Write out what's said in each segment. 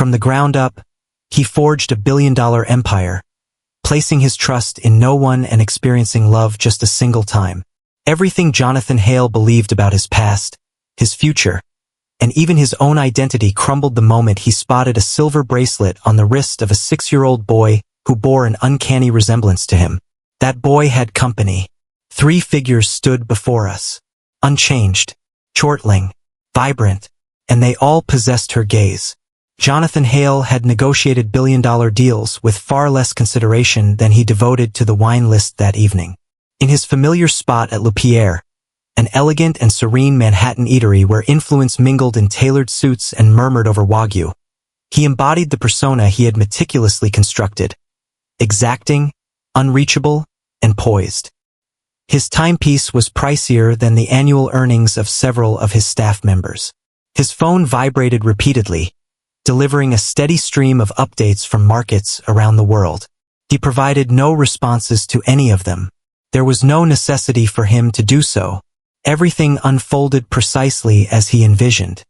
From the ground up, he forged a billion-dollar empire, placing his trust in no one and experiencing love just a single time. Everything Jonathan Hale believed about his past, his future, and even his own identity crumbled the moment he spotted a silver bracelet on the wrist of a 6-year-old boy who bore an uncanny resemblance to him. That boy had company. 3 figures stood before us, unchanged, chortling, vibrant, and they all possessed her gaze. Jonathan Hale had negotiated billion-dollar deals with far less consideration than he devoted to the wine list that evening. In his familiar spot at Le Pierre, an elegant and serene Manhattan eatery where influence mingled in tailored suits and murmured over Wagyu, he embodied the persona he had meticulously constructed, exacting, unreachable, and poised. His timepiece was pricier than the annual earnings of several of his staff members. His phone vibrated repeatedly, delivering a steady stream of updates from markets around the world. He provided no responses to any of them. There was no necessity for him to do so. Everything unfolded precisely as he envisioned.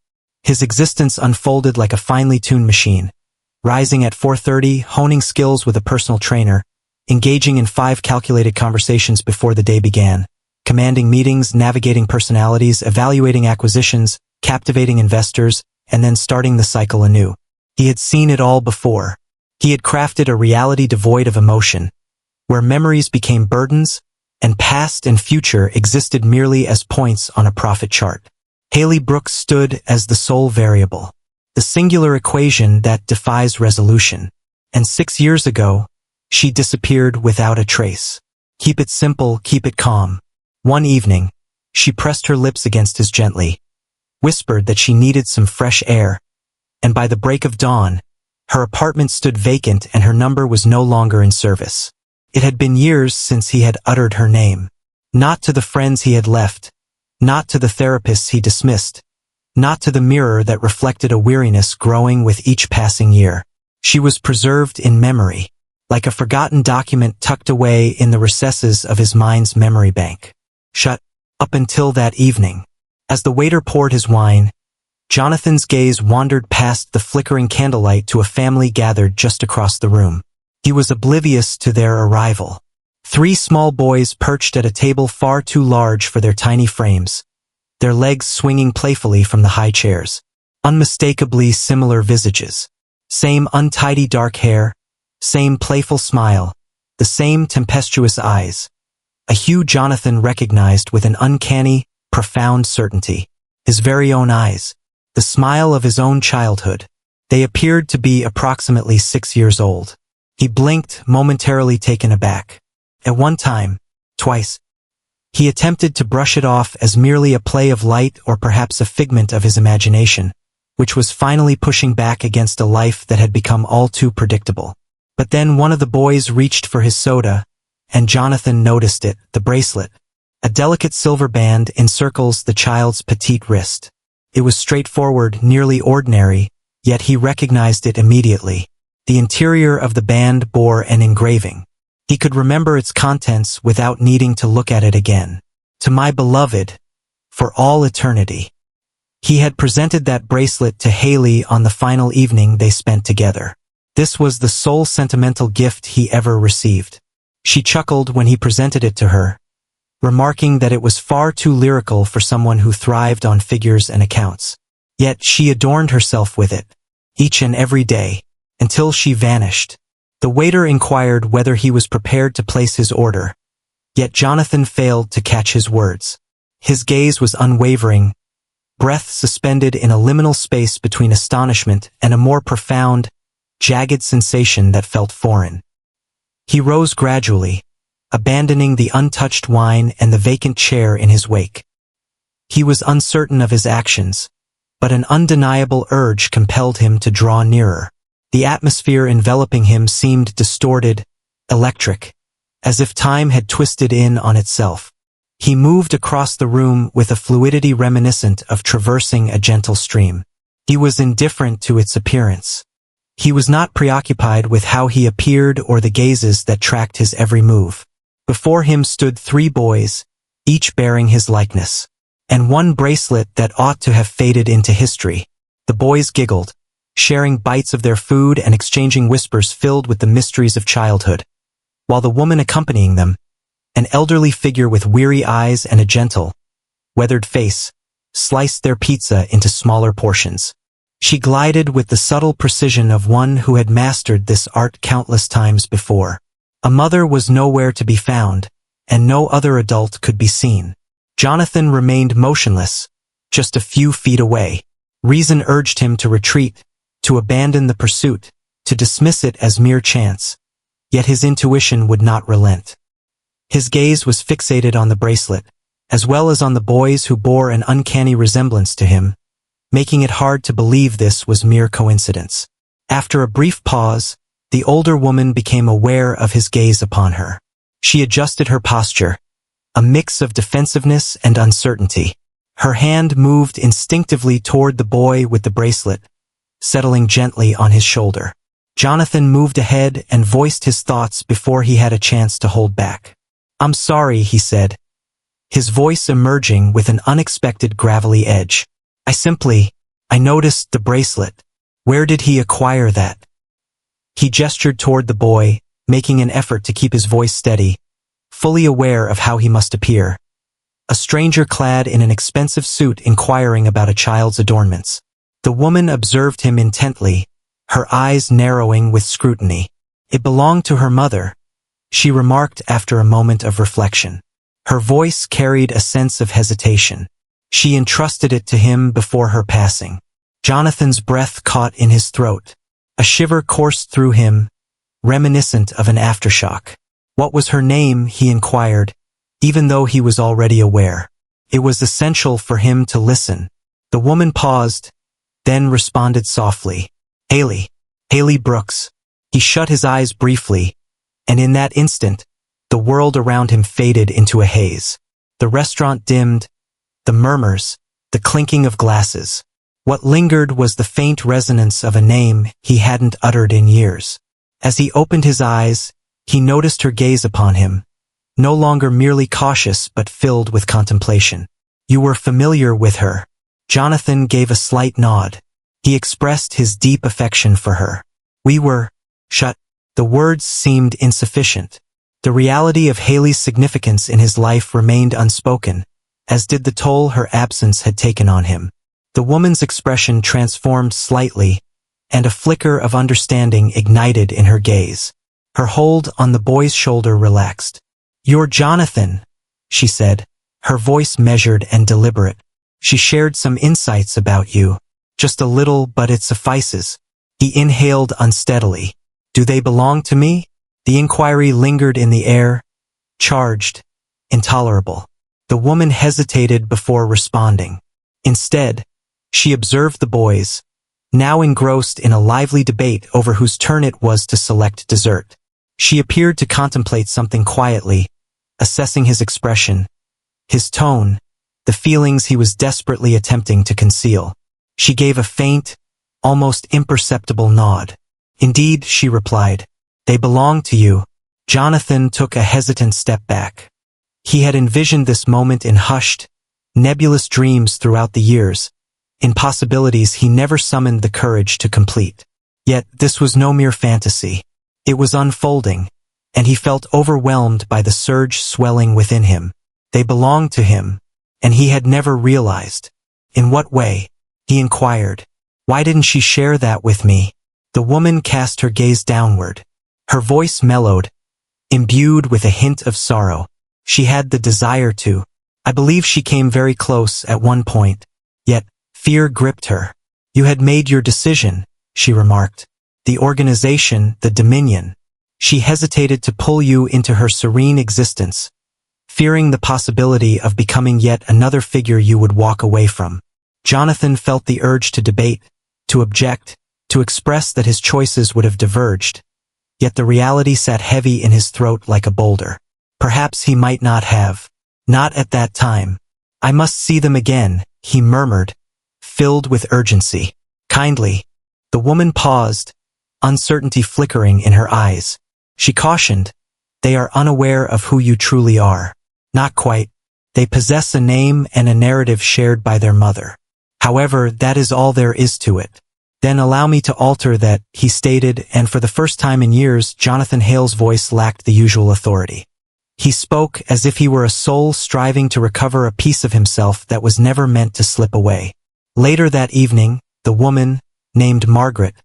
His existence unfolded like a finely tuned machine, rising at 4:30, honing skills with a personal trainer, engaging in 5 calculated conversations before the day began, commanding meetings, navigating personalities, evaluating acquisitions, captivating investors, and then starting the cycle anew. He had seen it all before. He had crafted a reality devoid of emotion, where memories became burdens, and past and future existed merely as points on a profit chart. Haley Brooks stood as the sole variable, the singular equation that defies resolution. And 6 years ago, she disappeared without a trace. Keep it simple, keep it calm. One evening, she pressed her lips against his gently, whispered that she needed some fresh air, and by the break of dawn, her apartment stood vacant and her number was no longer in service. It had been years since he had uttered her name. Not to the friends he had left, not to the therapists he dismissed, not to the mirror that reflected a weariness growing with each passing year. She was preserved in memory, like a forgotten document tucked away in the recesses of his mind's memory bank. Shut up until that evening. As the waiter poured his wine, Jonathan's gaze wandered past the flickering candlelight to a family gathered just across the room. He was oblivious to their arrival. 3 small boys perched at a table far too large for their tiny frames, their legs swinging playfully from the high chairs. Unmistakably similar visages. Same untidy dark hair, same playful smile, the same tempestuous eyes. A hue Jonathan recognized with an uncanny, profound certainty. His very own eyes. The smile of his own childhood. They appeared to be approximately 6 years old. He blinked, momentarily taken aback. At one time, twice, he attempted to brush it off as merely a play of light or perhaps a figment of his imagination, which was finally pushing back against a life that had become all too predictable. But then one of the boys reached for his soda, and Jonathan noticed it, the bracelet. A delicate silver band encircles the child's petite wrist. It was straightforward, nearly ordinary, yet he recognized it immediately. The interior of the band bore an engraving. He could remember its contents without needing to look at it again. To my beloved, for all eternity. He had presented that bracelet to Haley on the final evening they spent together. This was the sole sentimental gift he ever received. She chuckled when he presented it to her, remarking that it was far too lyrical for someone who thrived on figures and accounts. Yet she adorned herself with it, each and every day, until she vanished. The waiter inquired whether he was prepared to place his order, yet Jonathan failed to catch his words. His gaze was unwavering, breath suspended in a liminal space between astonishment and a more profound, jagged sensation that felt foreign. He rose gradually, abandoning the untouched wine and the vacant chair in his wake. He was uncertain of his actions, but an undeniable urge compelled him to draw nearer. The atmosphere enveloping him seemed distorted, electric, as if time had twisted in on itself. He moved across the room with a fluidity reminiscent of traversing a gentle stream. He was indifferent to its appearance. He was not preoccupied with how he appeared or the gazes that tracked his every move. Before him stood 3 boys, each bearing his likeness, and one bracelet that ought to have faded into history. The boys giggled, sharing bites of their food and exchanging whispers filled with the mysteries of childhood. While the woman accompanying them, an elderly figure with weary eyes and a gentle, weathered face, sliced their pizza into smaller portions. She glided with the subtle precision of one who had mastered this art countless times before. A mother was nowhere to be found, and no other adult could be seen. Jonathan remained motionless, just a few feet away. Reason urged him to retreat, to abandon the pursuit, to dismiss it as mere chance. Yet his intuition would not relent. His gaze was fixated on the bracelet, as well as on the boys who bore an uncanny resemblance to him, making it hard to believe this was mere coincidence. After a brief pause, the older woman became aware of his gaze upon her. She adjusted her posture, a mix of defensiveness and uncertainty. Her hand moved instinctively toward the boy with the bracelet, settling gently on his shoulder. Jonathan moved ahead and voiced his thoughts before he had a chance to hold back. "I'm sorry," he said, his voice emerging with an unexpected gravelly edge. I noticed the bracelet. Where did he acquire that?" He gestured toward the boy, making an effort to keep his voice steady, fully aware of how he must appear. A stranger clad in an expensive suit inquiring about a child's adornments. The woman observed him intently, her eyes narrowing with scrutiny. "It belonged to her mother," she remarked after a moment of reflection. Her voice carried a sense of hesitation. She entrusted it to him before her passing. Jonathan's breath caught in his throat. A shiver coursed through him, reminiscent of an aftershock. "What was her name?" he inquired, even though he was already aware. It was essential for him to listen. The woman paused, then responded softly. Haley Brooks." He shut his eyes briefly, and in that instant, the world around him faded into a haze. The restaurant dimmed, the murmurs, the clinking of glasses. What lingered was the faint resonance of a name he hadn't uttered in years. As he opened his eyes, he noticed her gaze upon him, no longer merely cautious but filled with contemplation. "You were familiar with her." Jonathan gave a slight nod. He expressed his deep affection for her. "We were shut." The words seemed insufficient. The reality of Haley's significance in his life remained unspoken, as did the toll her absence had taken on him. The woman's expression transformed slightly, and a flicker of understanding ignited in her gaze. Her hold on the boy's shoulder relaxed. "You're Jonathan," she said, her voice measured and deliberate. "She shared some insights about you. Just a little, but it suffices." He inhaled unsteadily. "Do they belong to me?" The inquiry lingered in the air, charged, intolerable. The woman hesitated before responding. Instead, she observed the boys, now engrossed in a lively debate over whose turn it was to select dessert. She appeared to contemplate something quietly, assessing his expression, his tone, the feelings he was desperately attempting to conceal. She gave a faint, almost imperceptible nod. "Indeed," she replied, "they belong to you." Jonathan took a hesitant step back. He had envisioned this moment in hushed, nebulous dreams throughout the years, in possibilities he never summoned the courage to complete. Yet this was no mere fantasy. It was unfolding, and he felt overwhelmed by the surge swelling within him. They belonged to him, and he had never realized. "In what way?" he inquired. "Why didn't she share that with me?" The woman cast her gaze downward. Her voice mellowed, imbued with a hint of sorrow. "She had the desire to. I believe she came very close at one point. Yet, fear gripped her." "You had made your decision," she remarked. "The organization, the dominion." She hesitated to pull you into her serene existence, fearing the possibility of becoming yet another figure you would walk away from. Jonathan felt the urge to debate, to object, to express that his choices would have diverged. Yet the reality sat heavy in his throat like a boulder. Perhaps he might not have. Not at that time. "I must see them again," he murmured, filled with urgency. "Kindly." The woman paused, uncertainty flickering in her eyes. She cautioned, "They are unaware of who you truly are." "Not quite. They possess a name and a narrative shared by their mother. However, that is all there is to it." Then allow me to alter that, he stated, and for the first time in years, Jonathan Hale's voice lacked the usual authority. He spoke as if he were a soul striving to recover a piece of himself that was never meant to slip away. Later that evening, the woman, named Margaret,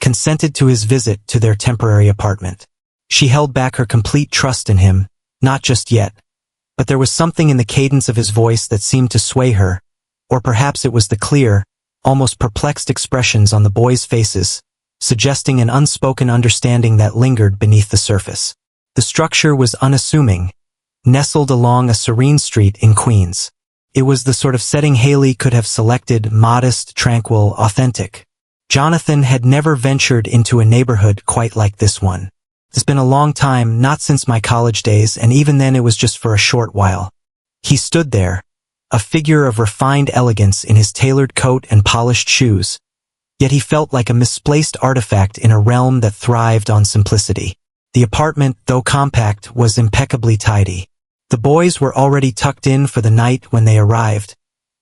consented to his visit to their temporary apartment. She held back her complete trust in him, not just yet, but there was something in the cadence of his voice that seemed to sway her, or perhaps it was the clear, almost perplexed expressions on the boys' faces, suggesting an unspoken understanding that lingered beneath the surface. The structure was unassuming, nestled along a serene street in Queens. It was the sort of setting Haley could have selected, modest, tranquil, authentic. Jonathan had never ventured into a neighborhood quite like this one. It's been a long time, not since my college days, and even then it was just for a short while. He stood there, a figure of refined elegance in his tailored coat and polished shoes, yet he felt like a misplaced artifact in a realm that thrived on simplicity. The apartment, though compact, was impeccably tidy. The boys were already tucked in for the night when they arrived,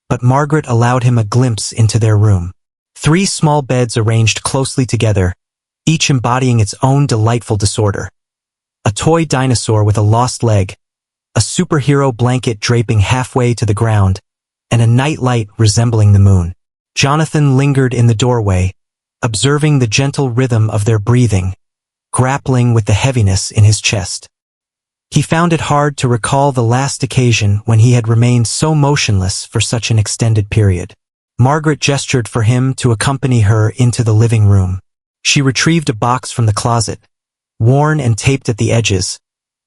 but Margaret allowed him a glimpse into their room. 3 small beds arranged closely together, each embodying its own delightful disorder. A toy dinosaur with a lost leg, a superhero blanket draping halfway to the ground, and a nightlight resembling the moon. Jonathan lingered in the doorway, observing the gentle rhythm of their breathing, grappling with the heaviness in his chest. He found it hard to recall the last occasion when he had remained so motionless for such an extended period. Margaret gestured for him to accompany her into the living room. She retrieved a box from the closet, worn and taped at the edges,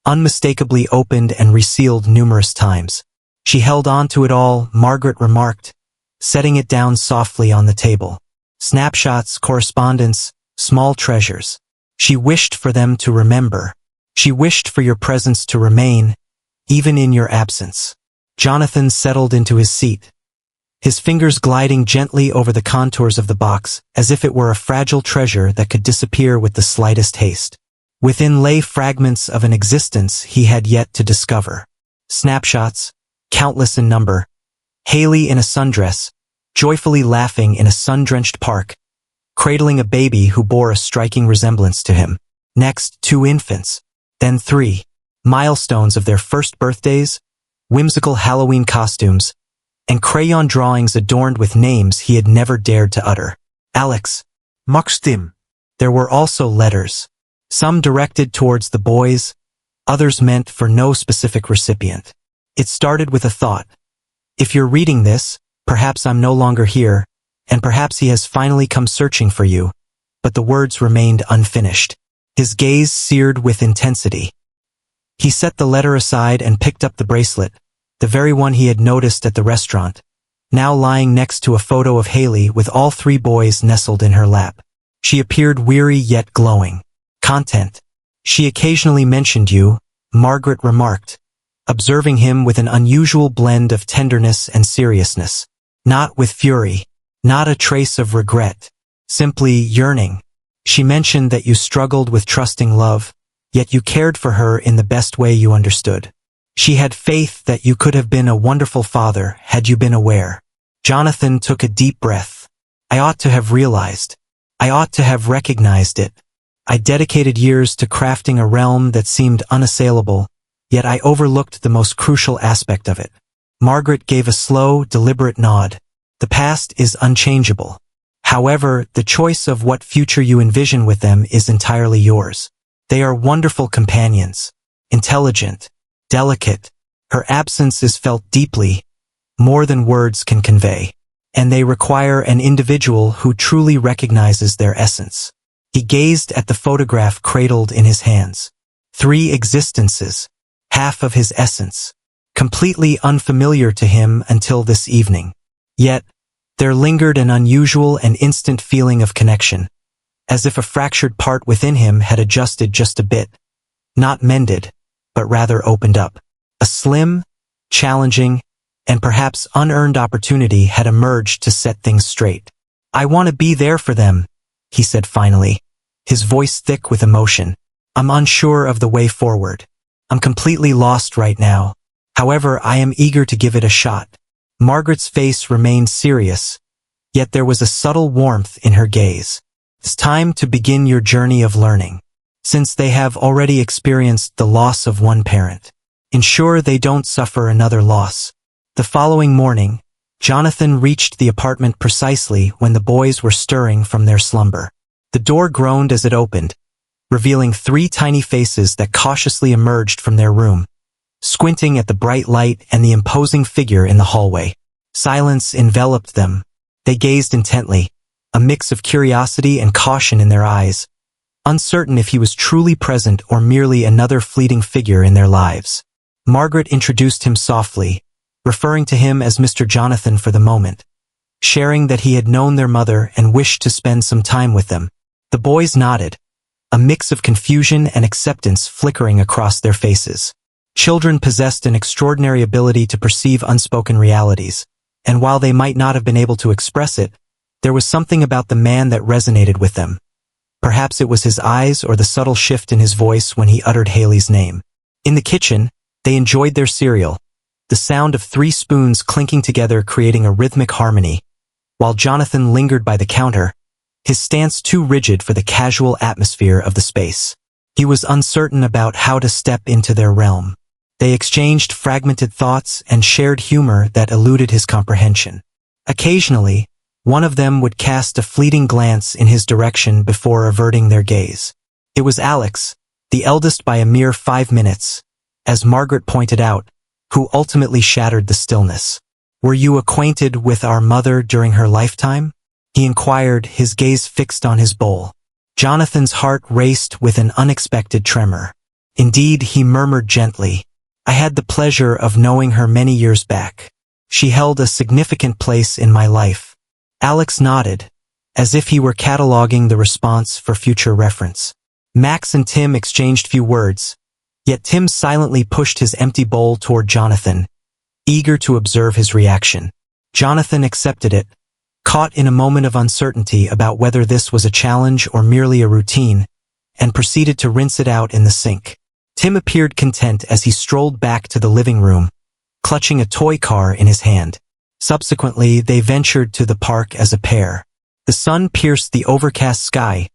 unmistakably opened and resealed numerous times. She held on to it all, Margaret remarked, setting it down softly on the table. Snapshots, correspondence, small treasures. She wished for them to remember. She wished for your presence to remain, even in your absence. Jonathan settled into his seat, his fingers gliding gently over the contours of the box, as if it were a fragile treasure that could disappear with the slightest haste. Within lay fragments of an existence he had yet to discover. Snapshots, countless in number. Haley in a sundress, joyfully laughing in a sun-drenched park, cradling a baby who bore a striking resemblance to him. Next, 2 infants, then 3. Milestones of their first birthdays, whimsical Halloween costumes, and crayon drawings adorned with names he had never dared to utter. Alex. Maxtim. There were also letters, some directed towards the boys, others meant for no specific recipient. It started with a thought. If you're reading this, perhaps I'm no longer here, and perhaps he has finally come searching for you, but the words remained unfinished. His gaze seared with intensity. He set the letter aside and picked up the bracelet, the very one he had noticed at the restaurant, now lying next to a photo of Haley with all 3 boys nestled in her lap. She appeared weary yet glowing. Content. She occasionally mentioned you, Margaret remarked, observing him with an unusual blend of tenderness and seriousness. Not with fury, not a trace of regret, simply yearning. She mentioned that you struggled with trusting love, yet you cared for her in the best way you understood. She had faith that you could have been a wonderful father had you been aware. Jonathan took a deep breath. I ought to have realized. I ought to have recognized it. I dedicated years to crafting a realm that seemed unassailable, yet I overlooked the most crucial aspect of it. Margaret gave a slow, deliberate nod. The past is unchangeable. However, the choice of what future you envision with them is entirely yours. They are wonderful companions, intelligent, delicate. Her absence is felt deeply, more than words can convey, and they require an individual who truly recognizes their essence. He gazed at the photograph cradled in his hands. 3 existences, half of his essence, completely unfamiliar to him until this evening. Yet, there lingered an unusual and instant feeling of connection, as if a fractured part within him had adjusted just a bit, not mended, but rather opened up. A slim, challenging, and perhaps unearned opportunity had emerged to set things straight. I want to be there for them, he said finally, his voice thick with emotion. I'm unsure of the way forward. I'm completely lost right now. However, I am eager to give it a shot. Margaret's face remained serious, yet there was a subtle warmth in her gaze. It's time to begin your journey of learning. Since they have already experienced the loss of one parent, ensure they don't suffer another loss. The following morning, Jonathan reached the apartment precisely when the boys were stirring from their slumber. The door groaned as it opened, revealing 3 tiny faces that cautiously emerged from their room, squinting at the bright light and the imposing figure in the hallway. Silence enveloped them. They gazed intently, a mix of curiosity and caution in their eyes, uncertain if he was truly present or merely another fleeting figure in their lives. Margaret introduced him softly, referring to him as Mr. Jonathan for the moment, sharing that he had known their mother and wished to spend some time with them. The boys nodded, a mix of confusion and acceptance flickering across their faces. Children possessed an extraordinary ability to perceive unspoken realities, and while they might not have been able to express it, there was something about the man that resonated with them. Perhaps it was his eyes or the subtle shift in his voice when he uttered Haley's name. In the kitchen, they enjoyed their cereal, the sound of 3 spoons clinking together creating a rhythmic harmony, while Jonathan lingered by the counter, his stance too rigid for the casual atmosphere of the space. He was uncertain about how to step into their realm. They exchanged fragmented thoughts and shared humor that eluded his comprehension. Occasionally, one of them would cast a fleeting glance in his direction before averting their gaze. It was Alex, the eldest by a mere 5 minutes, as Margaret pointed out, who ultimately shattered the stillness. "Were you acquainted with our mother during her lifetime?" he inquired, his gaze fixed on his bowl. Jonathan's heart raced with an unexpected tremor. "Indeed," he murmured gently. "I had the pleasure of knowing her many years back. She held a significant place in my life." Alex nodded, as if he were cataloging the response for future reference. Max and Tim exchanged few words, yet Tim silently pushed his empty bowl toward Jonathan, eager to observe his reaction. Jonathan accepted it, caught in a moment of uncertainty about whether this was a challenge or merely a routine, and proceeded to rinse it out in the sink. Tim appeared content as he strolled back to the living room, clutching a toy car in his hand. Subsequently, they ventured to the park as a pair. The sun pierced the overcast sky,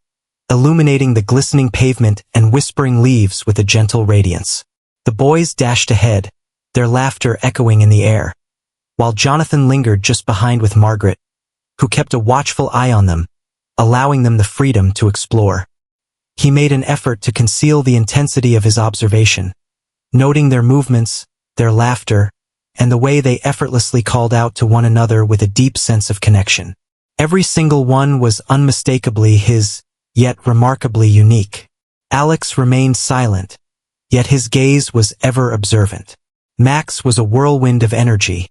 illuminating the glistening pavement and whispering leaves with a gentle radiance. The boys dashed ahead, their laughter echoing in the air, while Jonathan lingered just behind with Margaret, who kept a watchful eye on them, allowing them the freedom to explore. He made an effort to conceal the intensity of his observation, noting their movements, their laughter, and the way they effortlessly called out to one another with a deep sense of connection. Every single one was unmistakably his, yet remarkably unique. Alex remained silent, yet his gaze was ever observant. Max was a whirlwind of energy,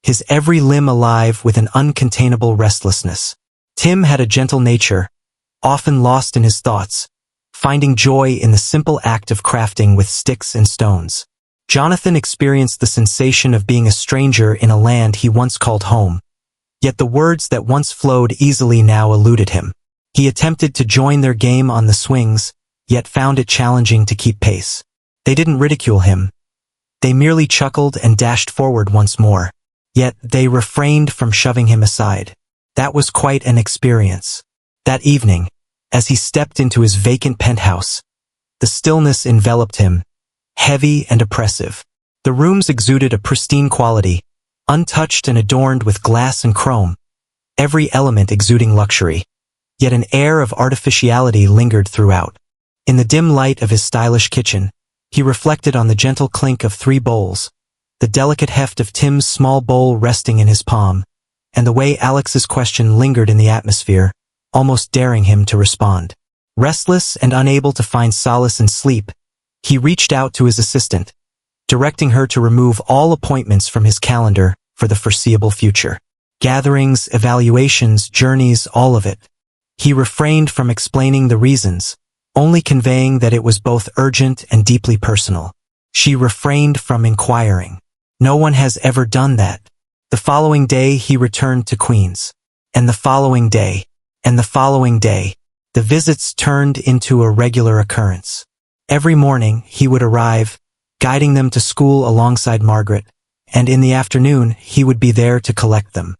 his every limb alive with an uncontainable restlessness. Tim had a gentle nature, often lost in his thoughts, finding joy in the simple act of crafting with sticks and stones. Jonathan experienced the sensation of being a stranger in a land he once called home, yet the words that once flowed easily now eluded him. He attempted to join their game on the swings, yet found it challenging to keep pace. They didn't ridicule him. They merely chuckled and dashed forward once more. Yet they refrained from shoving him aside. That was quite an experience. That evening, as he stepped into his vacant penthouse, the stillness enveloped him, heavy and oppressive. The rooms exuded a pristine quality, untouched and adorned with glass and chrome, every element exuding luxury. Yet an air of artificiality lingered throughout. In the dim light of his stylish kitchen, he reflected on the gentle clink of 3 bowls, the delicate heft of Tim's small bowl resting in his palm, and the way Alex's question lingered in the atmosphere, almost daring him to respond. Restless and unable to find solace in sleep, he reached out to his assistant, directing her to remove all appointments from his calendar for the foreseeable future. Gatherings, evaluations, journeys, all of it. He refrained from explaining the reasons, only conveying that it was both urgent and deeply personal. She refrained from inquiring. No one has ever done that. The following day he returned to Queens. And the following day. And the following day. The visits turned into a regular occurrence. Every morning he would arrive, guiding them to school alongside Margaret, and in the afternoon he would be there to collect them.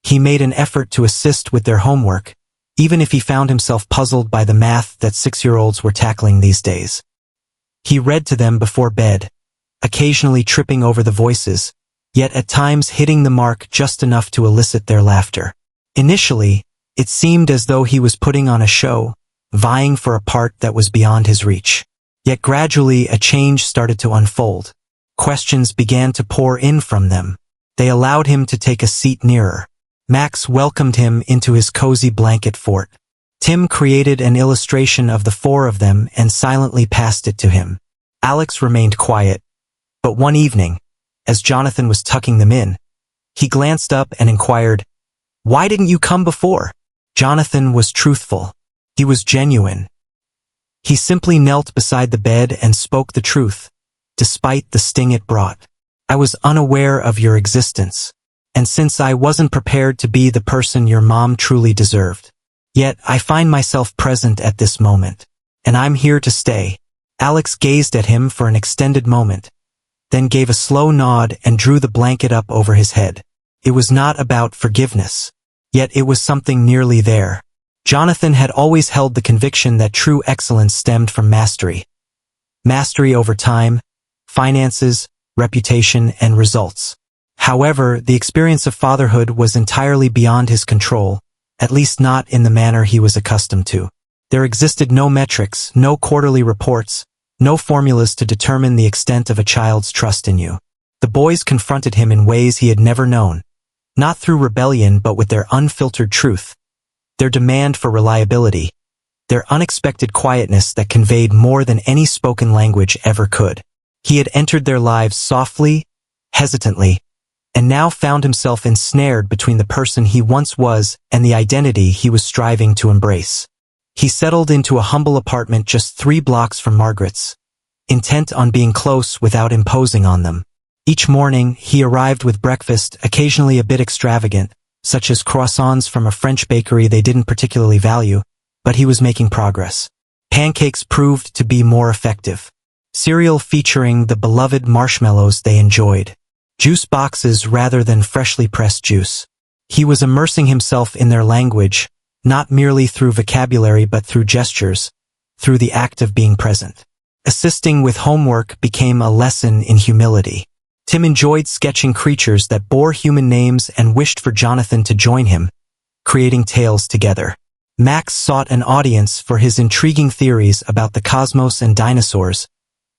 He made an effort to assist with their homework, even if he found himself puzzled by the math that 6-year-olds were tackling these days. He read to them before bed, occasionally tripping over the voices, yet at times hitting the mark just enough to elicit their laughter. Initially, it seemed as though he was putting on a show, vying for a part that was beyond his reach. Yet gradually a change started to unfold. Questions began to pour in from them. They allowed him to take a seat nearer. Max welcomed him into his cozy blanket fort. Tim created an illustration of the four of them and silently passed it to him. Alex remained quiet, but one evening, as Jonathan was tucking them in, he glanced up and inquired, "Why didn't you come before?" Jonathan was truthful. He was genuine. He simply knelt beside the bed and spoke the truth, despite the sting it brought. "I was unaware of your existence, and since I wasn't prepared to be the person your mom truly deserved. Yet I find myself present at this moment, and I'm here to stay." Alex gazed at him for an extended moment, then gave a slow nod and drew the blanket up over his head. It was not about forgiveness, yet it was something nearly there. Jonathan had always held the conviction that true excellence stemmed from mastery. Mastery over time, finances, reputation, and results. However, the experience of fatherhood was entirely beyond his control, at least not in the manner he was accustomed to. There existed no metrics, no quarterly reports, no formulas to determine the extent of a child's trust in you. The boys confronted him in ways he had never known, not through rebellion but with their unfiltered truth, their demand for reliability, their unexpected quietness that conveyed more than any spoken language ever could. He had entered their lives softly, hesitantly, and now found himself ensnared between the person he once was and the identity he was striving to embrace. He settled into a humble apartment just 3 blocks from Margaret's, intent on being close without imposing on them. Each morning, he arrived with breakfast, occasionally a bit extravagant, such as croissants from a French bakery they didn't particularly value, but he was making progress. Pancakes proved to be more effective. Cereal featuring the beloved marshmallows they enjoyed. Juice boxes rather than freshly pressed juice. He was immersing himself in their language, not merely through vocabulary but through gestures, through the act of being present. Assisting with homework became a lesson in humility. Tim enjoyed sketching creatures that bore human names and wished for Jonathan to join him, creating tales together. Max sought an audience for his intriguing theories about the cosmos and dinosaurs,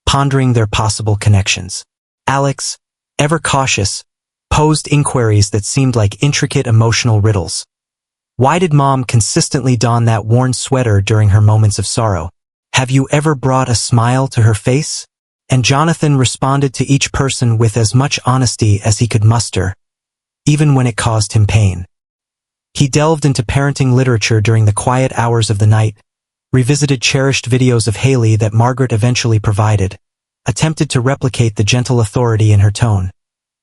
pondering their possible connections. Alex, ever cautious, posed inquiries that seemed like intricate emotional riddles. Why did Mom consistently don that worn sweater during her moments of sorrow? Have you ever brought a smile to her face? And Jonathan responded to each person with as much honesty as he could muster, even when it caused him pain. He delved into parenting literature during the quiet hours of the night, revisited cherished videos of Haley that Margaret eventually provided, attempted to replicate the gentle authority in her tone,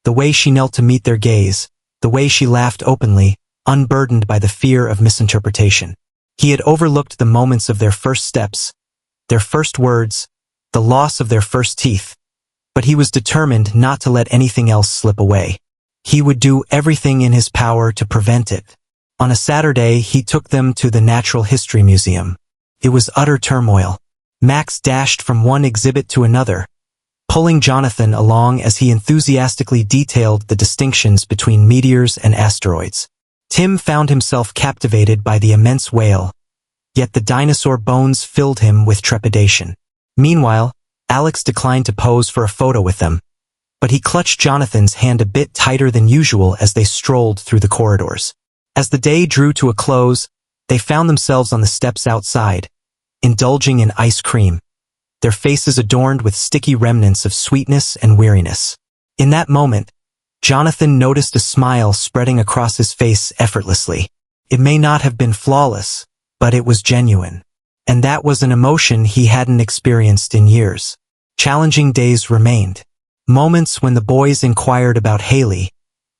the way she knelt to meet their gaze, the way she laughed openly, unburdened by the fear of misinterpretation. He had overlooked the moments of their first steps, their first words, the loss of their first teeth, but he was determined not to let anything else slip away. He would do everything in his power to prevent it. On a Saturday, he took them to the Natural History Museum. It was utter turmoil. Max dashed from one exhibit to another, pulling Jonathan along as he enthusiastically detailed the distinctions between meteors and asteroids. Tim found himself captivated by the immense whale, yet the dinosaur bones filled him with trepidation. Meanwhile, Alex declined to pose for a photo with them, but he clutched Jonathan's hand a bit tighter than usual as they strolled through the corridors. As the day drew to a close, they found themselves on the steps outside, indulging in ice cream, their faces adorned with sticky remnants of sweetness and weariness. In that moment, Jonathan noticed a smile spreading across his face effortlessly. It may not have been flawless, but it was genuine. And that was an emotion he hadn't experienced in years. Challenging days remained. Moments when the boys inquired about Haley,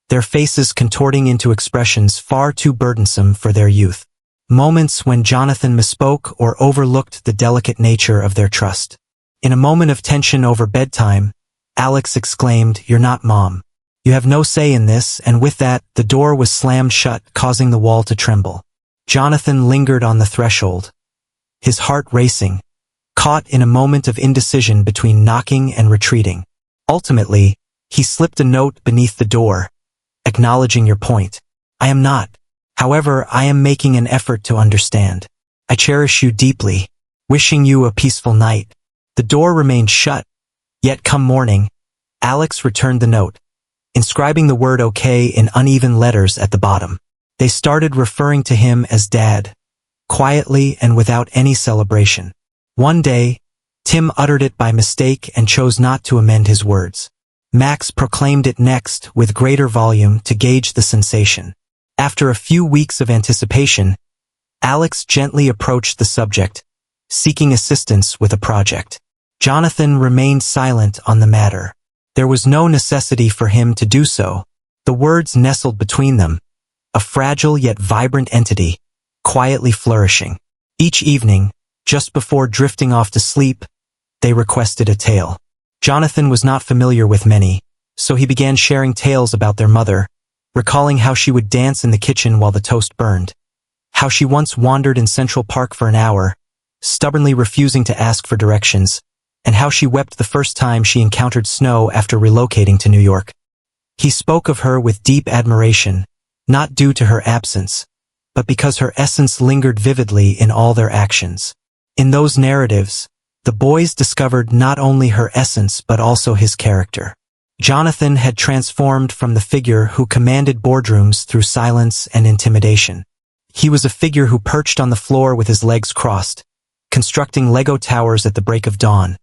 their faces contorting into expressions far too burdensome for their youth. Moments when Jonathan misspoke or overlooked the delicate nature of their trust. In a moment of tension over bedtime, Alex exclaimed, "You're not Mom." You have no say in this, and with that, the door was slammed shut, causing the wall to tremble. Jonathan lingered on the threshold, his heart racing, caught in a moment of indecision between knocking and retreating. Ultimately, he slipped a note beneath the door, acknowledging your point. I am not. However, I am making an effort to understand. I cherish you deeply, wishing you a peaceful night. The door remained shut, yet come morning, Alex returned the note, inscribing the word okay in uneven letters at the bottom. They started referring to him as Dad, quietly and without any celebration. One day, Tim uttered it by mistake and chose not to amend his words. Max proclaimed it next with greater volume to gauge the sensation. After a few weeks of anticipation, Alex gently approached the subject, seeking assistance with a project. Jonathan remained silent on the matter. There was no necessity for him to do so. The words nestled between them, a fragile yet vibrant entity, quietly flourishing. Each evening, just before drifting off to sleep, they requested a tale. Jonathan was not familiar with many, so he began sharing tales about their mother, recalling how she would dance in the kitchen while the toast burned, how she once wandered in Central Park for an hour, stubbornly refusing to ask for directions, and how she wept the first time she encountered snow after relocating to New York. He spoke of her with deep admiration, not due to her absence, but because her essence lingered vividly in all their actions. In those narratives, the boys discovered not only her essence but also his character. Jonathan had transformed from the figure who commanded boardrooms through silence and intimidation. He was a figure who perched on the floor with his legs crossed, constructing Lego towers at the break of dawn.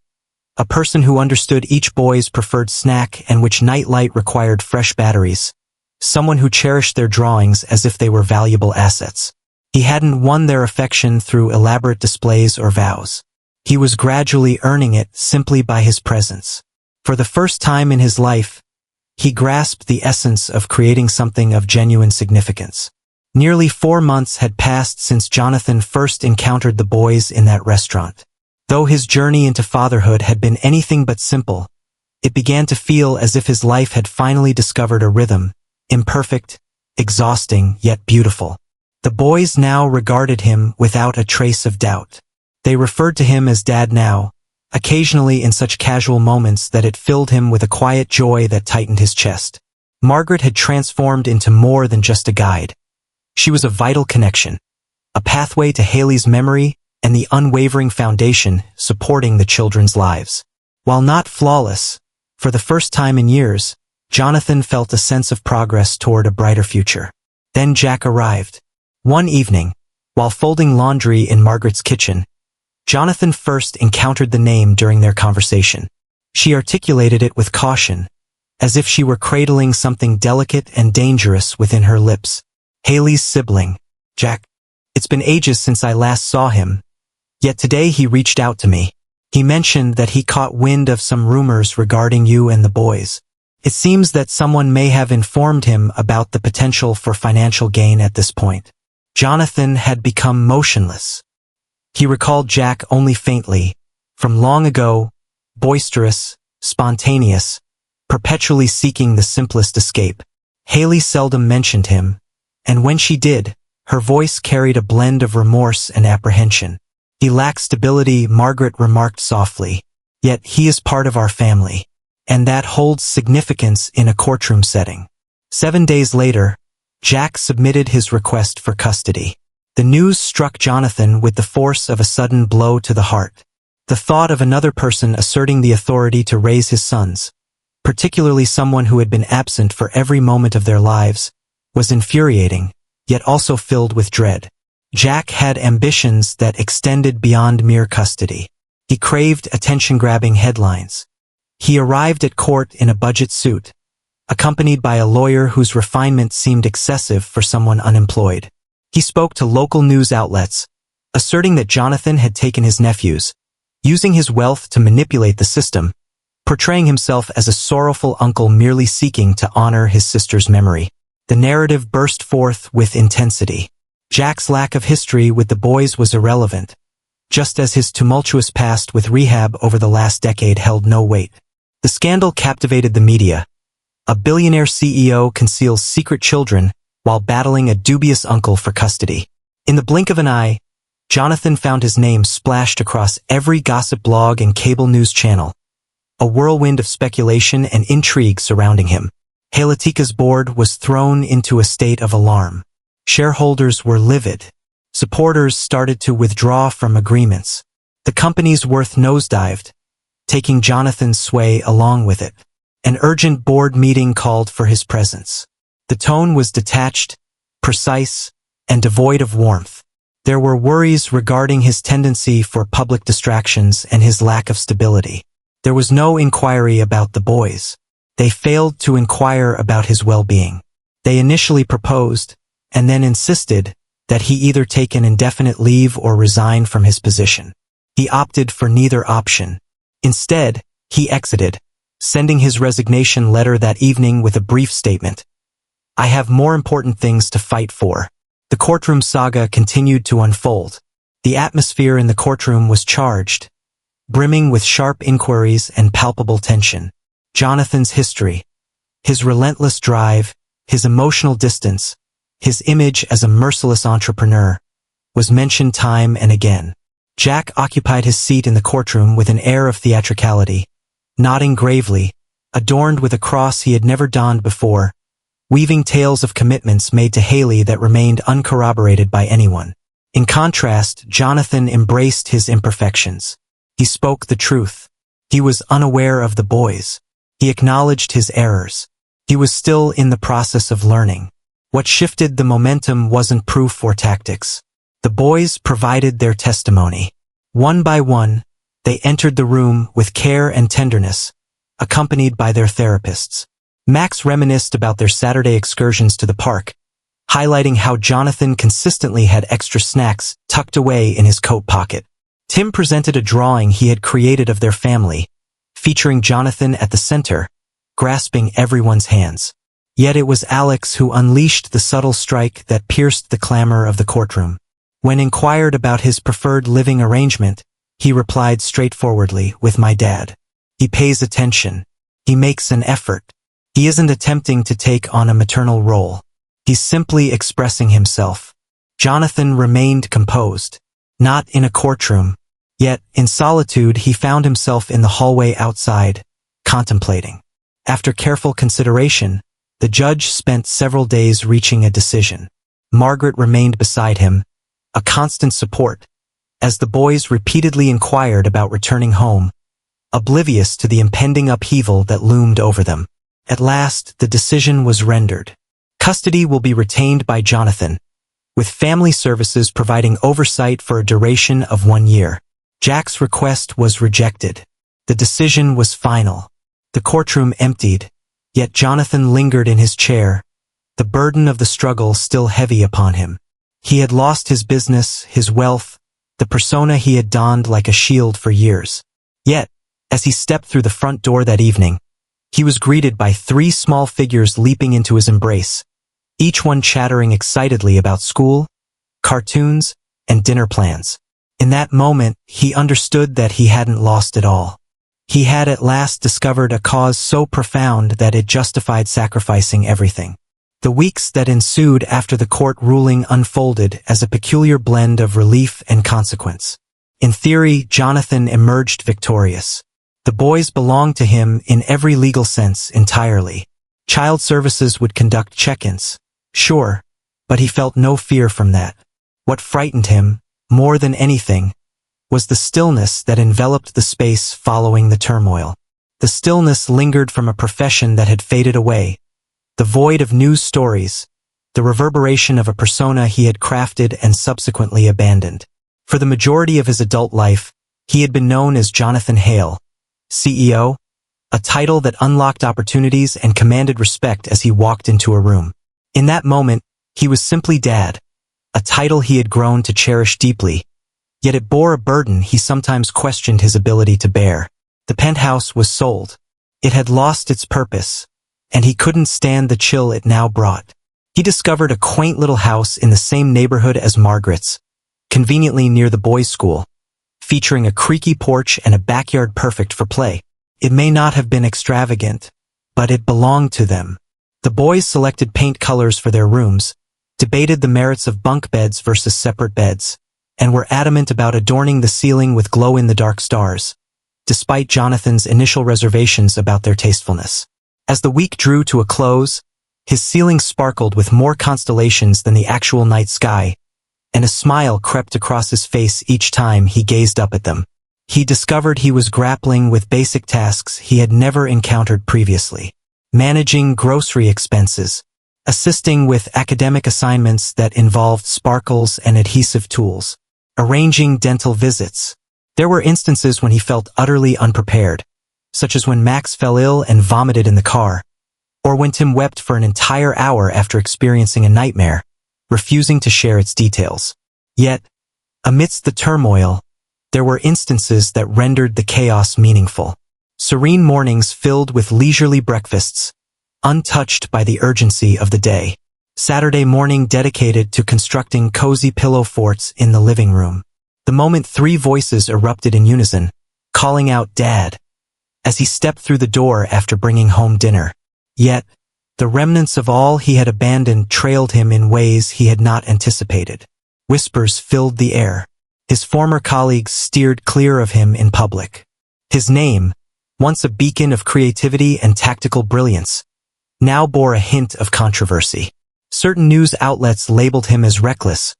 A person who understood each boy's preferred snack and which nightlight required fresh batteries. Someone who cherished their drawings as if they were valuable assets. He hadn't won their affection through elaborate displays or vows. He was gradually earning it simply by his presence. For the first time in his life, he grasped the essence of creating something of genuine significance. Nearly 4 months had passed since Jonathan first encountered the boys in that restaurant. Though his journey into fatherhood had been anything but simple, it began to feel as if his life had finally discovered a rhythm, imperfect, exhausting, yet beautiful. The boys now regarded him without a trace of doubt. They referred to him as Dad now, occasionally in such casual moments that it filled him with a quiet joy that tightened his chest. Margaret had transformed into more than just a guide. She was a vital connection, a pathway to Haley's memory and the unwavering foundation supporting the children's lives. While not flawless, for the first time in years, Jonathan felt a sense of progress toward a brighter future. Then Jack arrived. One evening, while folding laundry in Margaret's kitchen, Jonathan first encountered the name during their conversation. She articulated it with caution, as if she were cradling something delicate and dangerous within her lips. Haley's sibling, Jack. It's been ages since I last saw him, yet today he reached out to me. He mentioned that he caught wind of some rumors regarding you and the boys. It seems that someone may have informed him about the potential for financial gain at this point. Jonathan had become motionless. He recalled Jack only faintly, from long ago, boisterous, spontaneous, perpetually seeking the simplest escape. Haley seldom mentioned him, and when she did, her voice carried a blend of remorse and apprehension. He lacks stability, Margaret remarked softly, yet he is part of our family, and that holds significance in a courtroom setting. 7 days later, Jack submitted his request for custody. The news struck Jonathan with the force of a sudden blow to the heart. The thought of another person asserting the authority to raise his sons, particularly someone who had been absent for every moment of their lives, was infuriating, yet also filled with dread. Jack had ambitions that extended beyond mere custody. He craved attention-grabbing headlines. He arrived at court in a budget suit, accompanied by a lawyer whose refinement seemed excessive for someone unemployed. He spoke to local news outlets, asserting that Jonathan had taken his nephews, using his wealth to manipulate the system, portraying himself as a sorrowful uncle merely seeking to honor his sister's memory. The narrative burst forth with intensity. Jack's lack of history with the boys was irrelevant, just as his tumultuous past with rehab over the last decade held no weight. The scandal captivated the media, A billionaire CEO conceals secret children while battling a dubious uncle for custody. In the blink of an eye, Jonathan found his name splashed across every gossip blog and cable news channel. A whirlwind of speculation and intrigue surrounding him. Halatika's board was thrown into a state of alarm. Shareholders were livid. Supporters started to withdraw from agreements. The company's worth nosedived, taking Jonathan's sway along with it. An urgent board meeting called for his presence. The tone was detached, precise, and devoid of warmth. There were worries regarding his tendency for public distractions and his lack of stability. There was no inquiry about the boys. They failed to inquire about his well-being. They initially proposed, and then insisted, that he either take an indefinite leave or resign from his position. He opted for neither option. Instead, he exited, sending his resignation letter that evening with a brief statement. "I have more important things to fight for." The courtroom saga continued to unfold. The atmosphere in the courtroom was charged, brimming with sharp inquiries and palpable tension. Jonathan's history, his relentless drive, his emotional distance, his image as a merciless entrepreneur, was mentioned time and again. Jack occupied his seat in the courtroom with an air of theatricality, nodding gravely, adorned with a cross he had never donned before, weaving tales of commitments made to Haley that remained uncorroborated by anyone. In contrast, Jonathan embraced his imperfections. He spoke the truth. He was unaware of the boys. He acknowledged his errors. He was still in the process of learning. What shifted the momentum wasn't proof or tactics. The boys provided their testimony. One by one, they entered the room with care and tenderness, accompanied by their therapists. Max reminisced about their Saturday excursions to the park, highlighting how Jonathan consistently had extra snacks tucked away in his coat pocket. Tim presented a drawing he had created of their family, featuring Jonathan at the center, grasping everyone's hands. Yet it was Alex who unleashed the subtle strike that pierced the clamor of the courtroom. When inquired about his preferred living arrangement, he replied straightforwardly, "With my dad. He pays attention. He makes an effort. He isn't attempting to take on a maternal role. He's simply expressing himself." Jonathan remained composed. Not in a courtroom. Yet, in solitude, he found himself in the hallway outside, contemplating. After careful consideration, the judge spent several days reaching a decision. Margaret remained beside him, a constant support, as the boys repeatedly inquired about returning home, oblivious to the impending upheaval that loomed over them. At last, the decision was rendered. Custody will be retained by Jonathan, with family services providing oversight for a duration of 1 year. Jack's request was rejected. The decision was final. The courtroom emptied, yet Jonathan lingered in his chair, the burden of the struggle still heavy upon him. He had lost his business, his wealth, the persona he had donned like a shield for years. Yet, as he stepped through the front door that evening, he was greeted by 3 small figures leaping into his embrace, each one chattering excitedly about school, cartoons, and dinner plans. In that moment, he understood that he hadn't lost it all. He had at last discovered a cause so profound that it justified sacrificing everything. The weeks that ensued after the court ruling unfolded as a peculiar blend of relief and consequence. In theory, Jonathan emerged victorious. The boys belonged to him in every legal sense entirely. Child services would conduct check-ins, sure, but he felt no fear from that. What frightened him, more than anything, was the stillness that enveloped the space following the turmoil. The stillness lingered from a profession that had faded away, the void of news stories, the reverberation of a persona he had crafted and subsequently abandoned. For the majority of his adult life, he had been known as Jonathan Hale, CEO, a title that unlocked opportunities and commanded respect as he walked into a room. In that moment, he was simply Dad, a title he had grown to cherish deeply, yet it bore a burden he sometimes questioned his ability to bear. The penthouse was sold. It had lost its purpose, and he couldn't stand the chill it now brought. He discovered a quaint little house in the same neighborhood as Margaret's, conveniently near the boys' school, featuring a creaky porch and a backyard perfect for play. It may not have been extravagant, but it belonged to them. The boys selected paint colors for their rooms, debated the merits of bunk beds versus separate beds, and were adamant about adorning the ceiling with glow-in-the-dark stars, despite Jonathan's initial reservations about their tastefulness. As the week drew to a close, his ceiling sparkled with more constellations than the actual night sky, and a smile crept across his face each time he gazed up at them. He discovered he was grappling with basic tasks he had never encountered previously. Managing grocery expenses, assisting with academic assignments that involved sparkles and adhesive tools, arranging dental visits. There were instances when he felt utterly unprepared, such as when Max fell ill and vomited in the car, or when Tim wept for an entire hour after experiencing a nightmare, refusing to share its details. Yet, amidst the turmoil, there were instances that rendered the chaos meaningful. Serene mornings filled with leisurely breakfasts, untouched by the urgency of the day. Saturday morning dedicated to constructing cozy pillow forts in the living room. The moment 3 voices erupted in unison, calling out "Dad," as he stepped through the door after bringing home dinner. Yet, the remnants of all he had abandoned trailed him in ways he had not anticipated. Whispers filled the air. His former colleagues steered clear of him in public. His name, once a beacon of creativity and tactical brilliance, now bore a hint of controversy. Certain news outlets labeled him as reckless,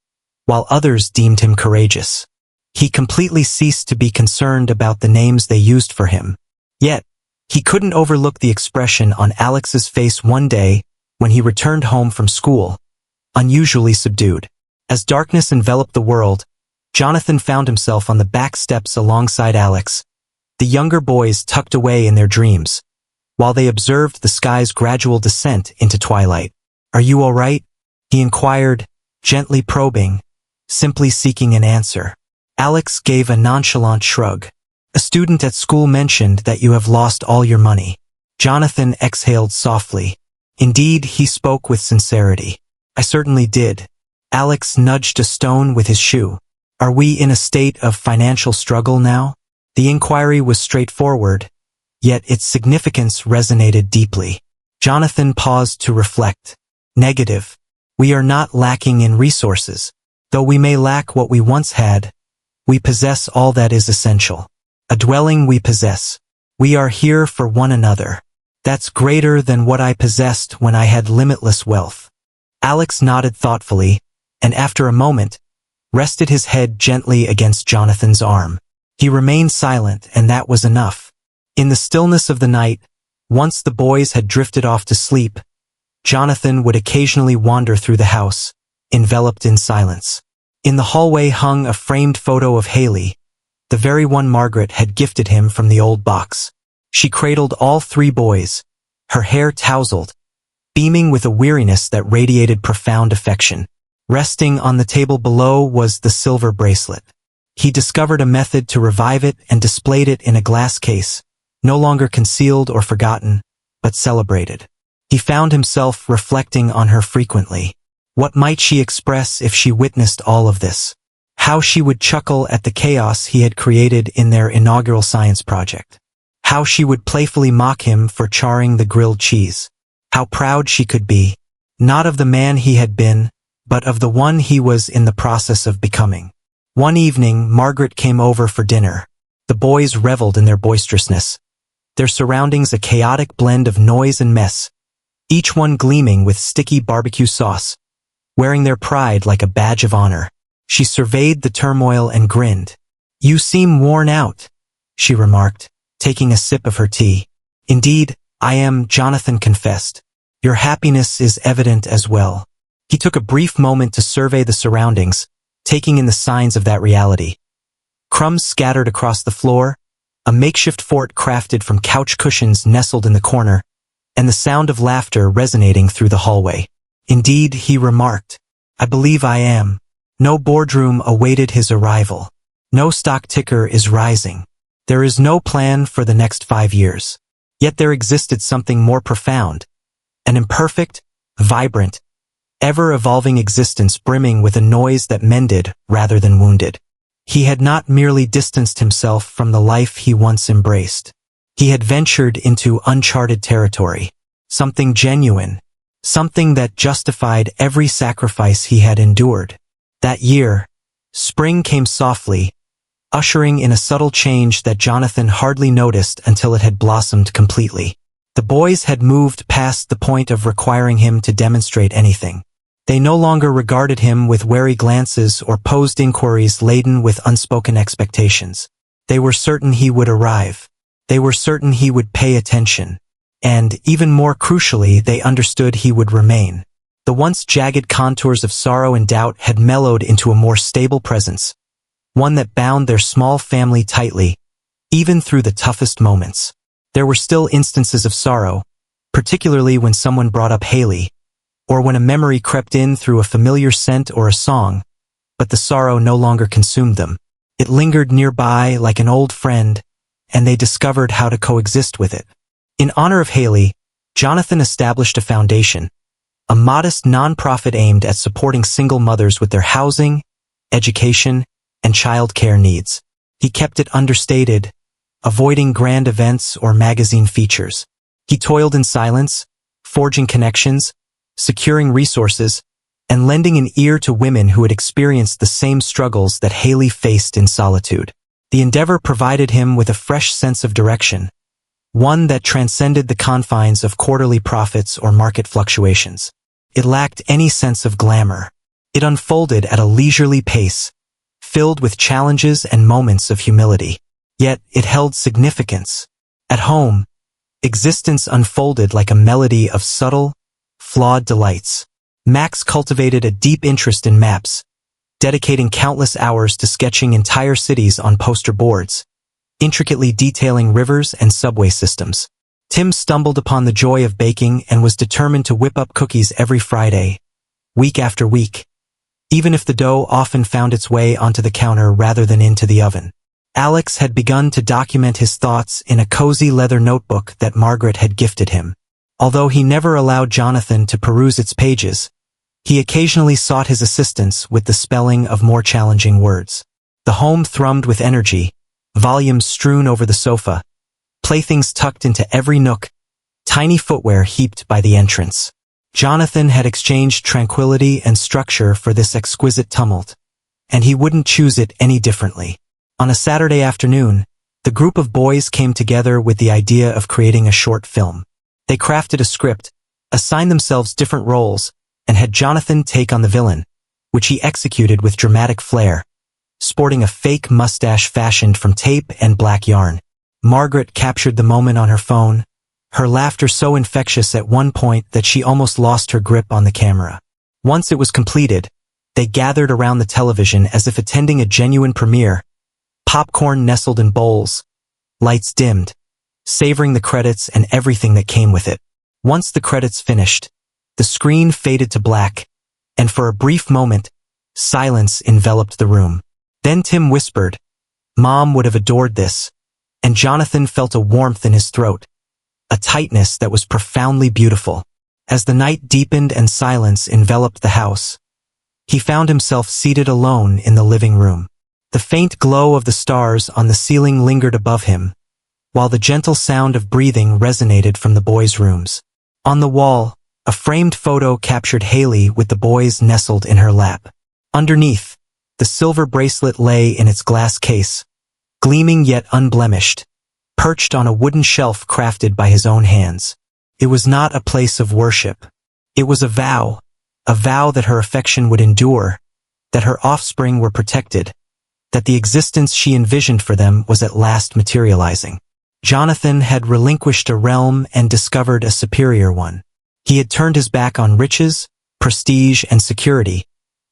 while others deemed him courageous. He completely ceased to be concerned about the names they used for him. Yet, he couldn't overlook the expression on Alex's face one day when he returned home from school, unusually subdued. As darkness enveloped the world, Jonathan found himself on the back steps alongside Alex, the younger boys tucked away in their dreams, while they observed the sky's gradual descent into twilight. "Are you all right?" he inquired, gently probing, simply seeking an answer. Alex gave a nonchalant shrug. "A student at school mentioned that you have lost all your money." Jonathan exhaled softly. Indeed, he spoke with sincerity. "I certainly did." Alex nudged a stone with his shoe. "Are we in a state of financial struggle now?" The inquiry was straightforward, yet its significance resonated deeply. Jonathan paused to reflect. "Negative. We are not lacking in resources. Though we may lack what we once had, we possess all that is essential. A dwelling we possess. We are here for one another. That's greater than what I possessed when I had limitless wealth." Alex nodded thoughtfully, and after a moment, rested his head gently against Jonathan's arm. He remained silent, and that was enough. In the stillness of the night, once the boys had drifted off to sleep, Jonathan would occasionally wander through the house, enveloped in silence. In the hallway hung a framed photo of Haley, the very one Margaret had gifted him from the old box. She cradled all 3 boys, her hair tousled, beaming with a weariness that radiated profound affection. Resting on the table below was the silver bracelet. He discovered a method to revive it and displayed it in a glass case, no longer concealed or forgotten, but celebrated. He found himself reflecting on her frequently. What might she express if she witnessed all of this? How she would chuckle at the chaos he had created in their inaugural science project. How she would playfully mock him for charring the grilled cheese. How proud she could be, not of the man he had been, but of the one he was in the process of becoming. One evening, Margaret came over for dinner. The boys reveled in their boisterousness, their surroundings a chaotic blend of noise and mess, each one gleaming with sticky barbecue sauce, wearing their pride like a badge of honor. She surveyed the turmoil and grinned. "You seem worn out," she remarked, taking a sip of her tea. "Indeed, I am," Jonathan confessed. "Your happiness is evident as well." He took a brief moment to survey the surroundings, taking in the signs of that reality. Crumbs scattered across the floor, a makeshift fort crafted from couch cushions nestled in the corner, and the sound of laughter resonating through the hallway. "Indeed," he remarked, "I believe I am." No boardroom awaited his arrival. No stock ticker is rising. There is no plan for the next 5 years. Yet there existed something more profound, an imperfect, vibrant, ever-evolving existence brimming with a noise that mended rather than wounded. He had not merely distanced himself from the life he once embraced. He had ventured into uncharted territory. Something genuine. Something that justified every sacrifice he had endured. That year, spring came softly, ushering in a subtle change that Jonathan hardly noticed until it had blossomed completely. The boys had moved past the point of requiring him to demonstrate anything. They no longer regarded him with wary glances or posed inquiries laden with unspoken expectations. They were certain he would arrive. They were certain he would pay attention. And, even more crucially, they understood he would remain. The once jagged contours of sorrow and doubt had mellowed into a more stable presence, one that bound their small family tightly, even through the toughest moments. There were still instances of sorrow, particularly when someone brought up Haley, or when a memory crept in through a familiar scent or a song, but the sorrow no longer consumed them. It lingered nearby like an old friend, and they discovered how to coexist with it. In honor of Haley, Jonathan established a foundation, a modest nonprofit aimed at supporting single mothers with their housing, education, and child care needs. He kept it understated, avoiding grand events or magazine features. He toiled in silence, forging connections, securing resources, and lending an ear to women who had experienced the same struggles that Haley faced in solitude. The endeavor provided him with a fresh sense of direction, one that transcended the confines of quarterly profits or market fluctuations. It lacked any sense of glamour. It unfolded at a leisurely pace, filled with challenges and moments of humility. Yet it held significance. At home, existence unfolded like a melody of subtle, flawed delights. Max cultivated a deep interest in maps, dedicating countless hours to sketching entire cities on poster boards, intricately detailing rivers and subway systems. Tim stumbled upon the joy of baking and was determined to whip up cookies every Friday, week after week, even if the dough often found its way onto the counter rather than into the oven. Alex had begun to document his thoughts in a cozy leather notebook that Margaret had gifted him. Although he never allowed Jonathan to peruse its pages, he occasionally sought his assistance with the spelling of more challenging words. The home thrummed with energy, volumes strewn over the sofa, playthings tucked into every nook, tiny footwear heaped by the entrance. Jonathan had exchanged tranquility and structure for this exquisite tumult, and he wouldn't choose it any differently. On a Saturday afternoon, the group of boys came together with the idea of creating a short film. They crafted a script, assigned themselves different roles, and had Jonathan take on the villain, which he executed with dramatic flair, sporting a fake mustache fashioned from tape and black yarn. Margaret captured the moment on her phone, her laughter so infectious at one point that she almost lost her grip on the camera. Once it was completed, they gathered around the television as if attending a genuine premiere, popcorn nestled in bowls, lights dimmed, savoring the credits and everything that came with it. Once the credits finished, the screen faded to black, and for a brief moment, silence enveloped the room. Then Tim whispered, "Mom would have adored this," and Jonathan felt a warmth in his throat, a tightness that was profoundly beautiful. As the night deepened and silence enveloped the house, he found himself seated alone in the living room. The faint glow of the stars on the ceiling lingered above him, while the gentle sound of breathing resonated from the boys' rooms. On the wall, a framed photo captured Haley with the boys nestled in her lap. Underneath, the silver bracelet lay in its glass case, gleaming yet unblemished, perched on a wooden shelf crafted by his own hands. It was not a place of worship. It was a vow that her affection would endure, that her offspring were protected, that the existence she envisioned for them was at last materializing. Jonathan had relinquished a realm and discovered a superior one. He had turned his back on riches, prestige, and security,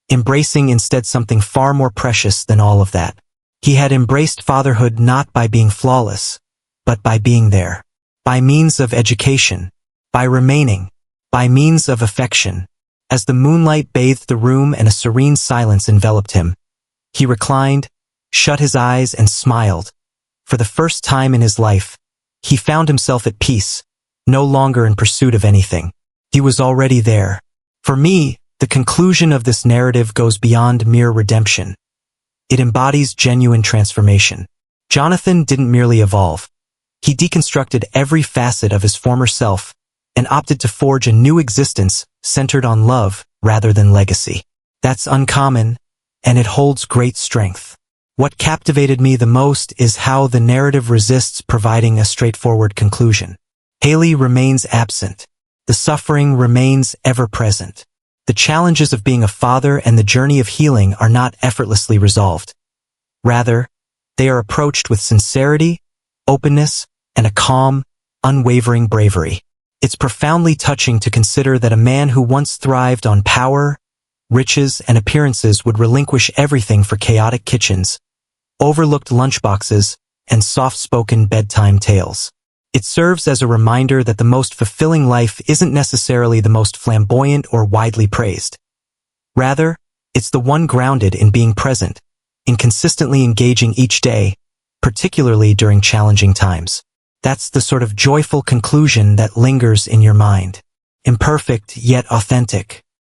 embracing instead something far more precious than all of that. He had embraced fatherhood not by being flawless, but by being there, by means of education, by remaining, by means of affection. As the moonlight bathed the room and a serene silence enveloped him, he reclined, shut his eyes, and smiled. For the first time in his life, he found himself at peace, no longer in pursuit of anything. He was already there. For me, the conclusion of this narrative goes beyond mere redemption. It embodies genuine transformation. Jonathan didn't merely evolve. He deconstructed every facet of his former self and opted to forge a new existence centered on love rather than legacy. That's uncommon, and it holds great strength. What captivated me the most is how the narrative resists providing a straightforward conclusion. Haley remains absent. The suffering remains ever present. The challenges of being a father and the journey of healing are not effortlessly resolved. Rather, they are approached with sincerity, openness, and a calm, unwavering bravery. It's profoundly touching to consider that a man who once thrived on power, riches, and appearances would relinquish everything for chaotic kitchens, overlooked lunchboxes, and soft-spoken bedtime tales. It serves as a reminder that the most fulfilling life isn't necessarily the most flamboyant or widely praised. Rather, it's the one grounded in being present, in consistently engaging each day, particularly during challenging times. That's the sort of joyful conclusion that lingers in your mind. Imperfect yet authentic.